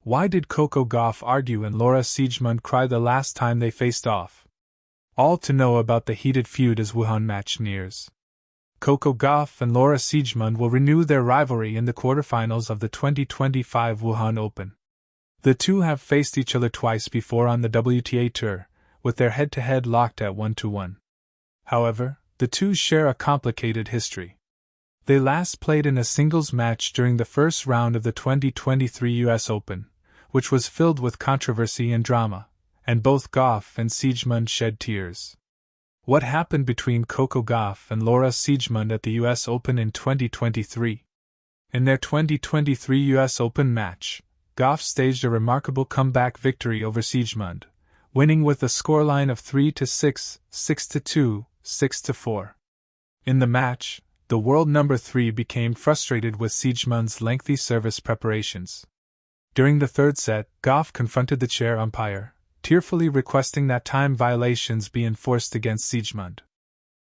Why did Coco Gauff argue and Laura Siegemund cry the last time they faced off? All to know about the heated feud as Wuhan match nears. Coco Gauff and Laura Siegemund will renew their rivalry in the quarterfinals of the 2025 Wuhan Open. The two have faced each other twice before on the WTA Tour, with their head-to-head locked at 1-1. However, the two share a complicated history. They last played in a singles match during the first round of the 2023 US Open, which was filled with controversy and drama, and both Gauff and Siegemund shed tears. What happened between Coco Gauff and Laura Siegemund at the US Open in 2023? In their 2023 US Open match, Gauff staged a remarkable comeback victory over Siegemund, winning with a scoreline of 3-6, 6-2, 6-4. In the match, the world number 3 became frustrated with Siegemund's lengthy service preparations. During the third set, Gauff confronted the chair umpire, tearfully requesting that time violations be enforced against Siegemund.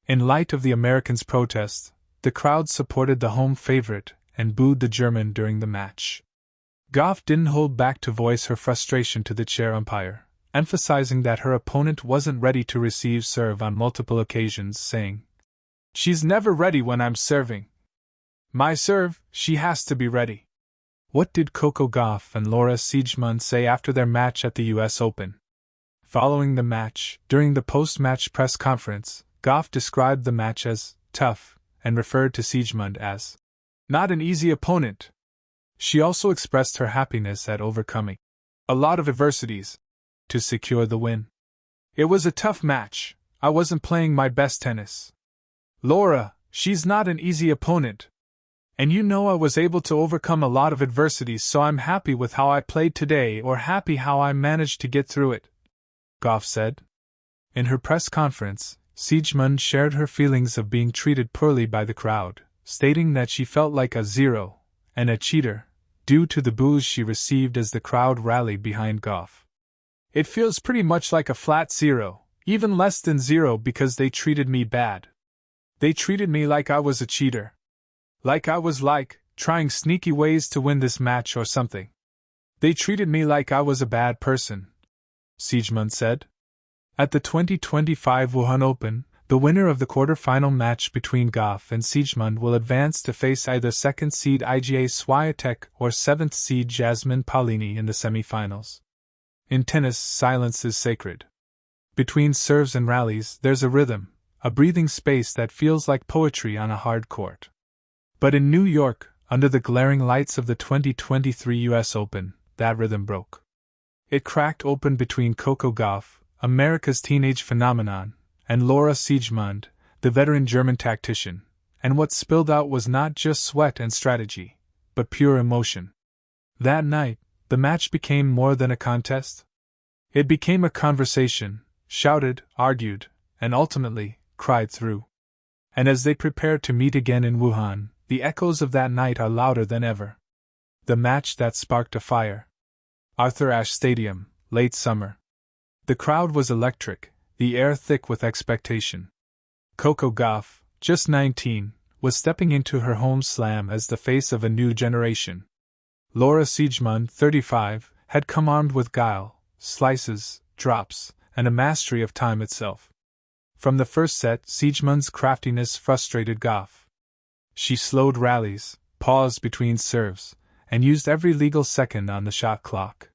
In light of the Americans' protest, the crowd supported the home favorite and booed the German during the match. Gauff didn't hold back to voice her frustration to the chair umpire, emphasizing that her opponent wasn't ready to receive serve on multiple occasions, saying, "She's never ready when I'm serving. My serve, she has to be ready." What did Coco Gauff and Laura Siegemund say after their match at the US Open? Following the match, during the post-match press conference, Gauff described the match as tough and referred to Siegemund as not an easy opponent. She also expressed her happiness at overcoming a lot of adversities to secure the win. "It was a tough match. I wasn't playing my best tennis. Laura, she's not an easy opponent. And you know I was able to overcome a lot of adversities, so I'm happy with how I played today, or happy how I managed to get through it," Gauff said. In her press conference, Siegemund shared her feelings of being treated poorly by the crowd, stating that she felt like a zero and a cheater due to the boos she received as the crowd rallied behind Gauff. "It feels pretty much like a flat zero, even less than zero, because they treated me bad. They treated me like I was a cheater. Like I was trying sneaky ways to win this match or something. They treated me like I was a bad person," Siegemund said. At the 2025 Wuhan Open, the winner of the quarter-final match between Gauff and Siegemund will advance to face either second seed Iga Swiatek or seventh seed Jasmine Paolini in the semi-finals. In tennis, silence is sacred. Between serves and rallies, there's a rhythm, a breathing space that feels like poetry on a hard court. But in New York, under the glaring lights of the 2023 US Open, that rhythm broke. It cracked open between Coco Gauff, America's teenage phenomenon, and Laura Siegemund, the veteran German tactician, and what spilled out was not just sweat and strategy, but pure emotion. That night, the match became more than a contest. It became a conversation, shouted, argued, and ultimately, cried through. And as they prepare to meet again in Wuhan, the echoes of that night are louder than ever. The match that sparked a fire. Arthur Ashe Stadium, late summer. The crowd was electric, the air thick with expectation. Coco Gauff, just 19, was stepping into her home slam as the face of a new generation. Laura Siegemund, 35, had come armed with guile, slices, drops, and a mastery of time itself. From the first set, Siegemund's craftiness frustrated Gauff. She slowed rallies, paused between serves, and used every legal second on the shot clock.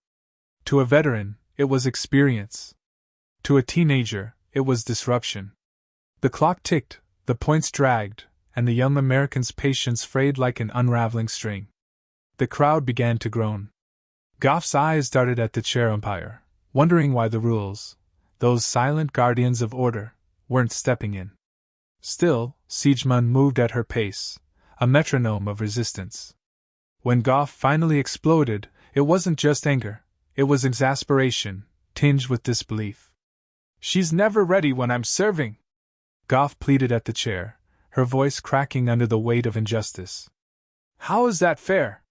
To a veteran, it was experience. To a teenager, it was disruption. The clock ticked, the points dragged, and the young American's patience frayed like an unraveling string. The crowd began to groan. Gauff's eyes darted at the chair umpire, wondering why the rules, those silent guardians of order, weren't stepping in. Still, Siegemund moved at her pace, a metronome of resistance. When Gauff finally exploded, it wasn't just anger, it was exasperation, tinged with disbelief. "She's never ready when I'm serving," Gauff pleaded at the chair, her voice cracking under the weight of injustice. "How is that fair?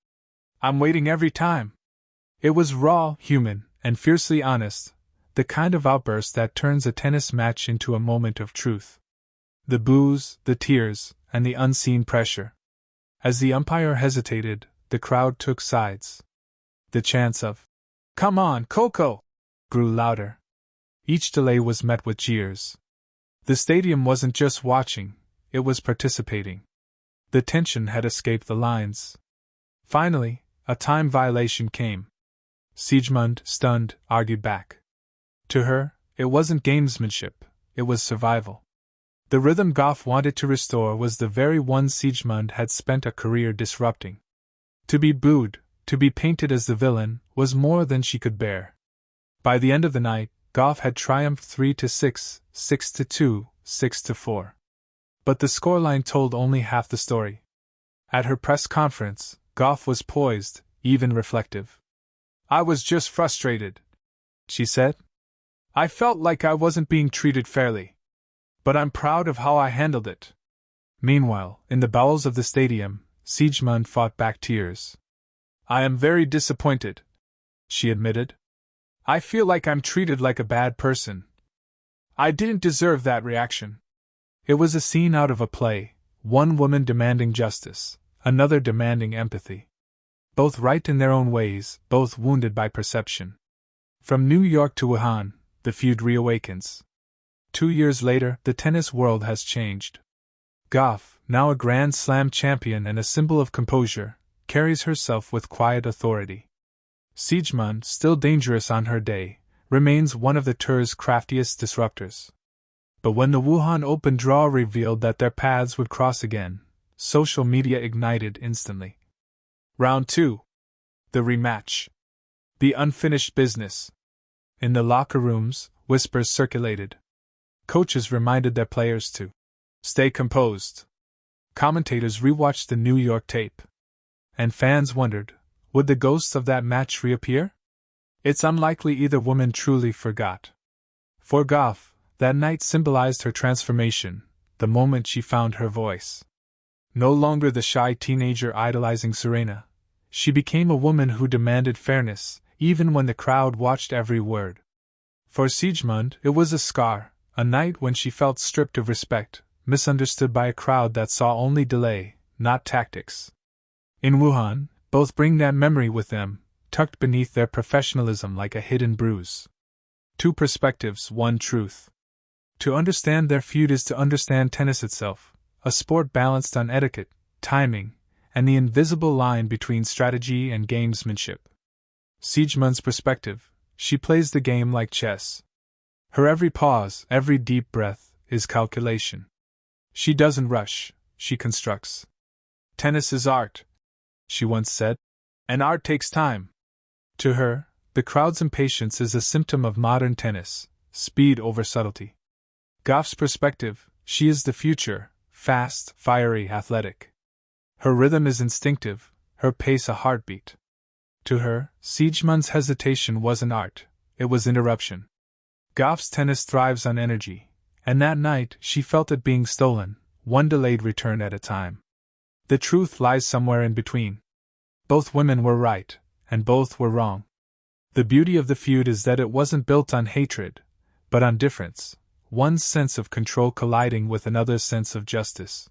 I'm waiting every time." It was raw, human, and fiercely honest, the kind of outburst that turns a tennis match into a moment of truth. The boos, the tears, and the unseen pressure. As the umpire hesitated, the crowd took sides. The chants of, "Come on, Coco!" grew louder. Each delay was met with jeers. The stadium wasn't just watching, it was participating. The tension had escaped the lines. Finally, a time violation came. Siegemund, stunned, argued back. To her, it wasn't gamesmanship, it was survival. The rhythm Gauff wanted to restore was the very one Siegemund had spent a career disrupting. To be booed, to be painted as the villain, was more than she could bear. By the end of the night, Gauff had triumphed 3-6, 6-2, 6-4. But the scoreline told only half the story. At her press conference, Gauff was poised, even reflective. "I was just frustrated," she said. "I felt like I wasn't being treated fairly. But I'm proud of how I handled it." Meanwhile, in the bowels of the stadium, Siegemund fought back tears. "I am very disappointed," she admitted. "I feel like I'm treated like a bad person. I didn't deserve that reaction." It was a scene out of a play, one woman demanding justice, another demanding empathy. Both right in their own ways, both wounded by perception. From New York to Wuhan, the feud reawakens. 2 years later, the tennis world has changed. Gauff, now a Grand Slam champion and a symbol of composure, carries herself with quiet authority. Siegemund, still dangerous on her day, remains one of the tour's craftiest disruptors. But when the Wuhan Open draw revealed that their paths would cross again, social media ignited instantly. Round 2. The rematch. The unfinished business. In the locker rooms, whispers circulated. Coaches reminded their players to stay composed. Commentators rewatched the New York tape. And fans wondered, would the ghosts of that match reappear? It's unlikely either woman truly forgot. For Gauff, that night symbolized her transformation, the moment she found her voice. No longer the shy teenager idolizing Serena, she became a woman who demanded fairness, even when the crowd watched every word. For Siegemund, it was a scar, a night when she felt stripped of respect, misunderstood by a crowd that saw only delay, not tactics. In Wuhan, both bring that memory with them, tucked beneath their professionalism like a hidden bruise. 2 perspectives, 1 truth. To understand their feud is to understand tennis itself, a sport balanced on etiquette, timing, and the invisible line between strategy and gamesmanship. Siegemund's perspective, she plays the game like chess. Her every pause, every deep breath, is calculation. She doesn't rush, she constructs. "Tennis is art," she once said, "and art takes time." To her, the crowd's impatience is a symptom of modern tennis, speed over subtlety. Gauff's perspective, she is the future, fast, fiery, athletic. Her rhythm is instinctive, her pace a heartbeat. To her, Siegemund's hesitation wasn't art, it was interruption. Gauff's tennis thrives on energy, and that night she felt it being stolen, one delayed return at a time. The truth lies somewhere in between. Both women were right, and both were wrong. The beauty of the feud is that it wasn't built on hatred, but on difference, one's sense of control colliding with another's sense of justice.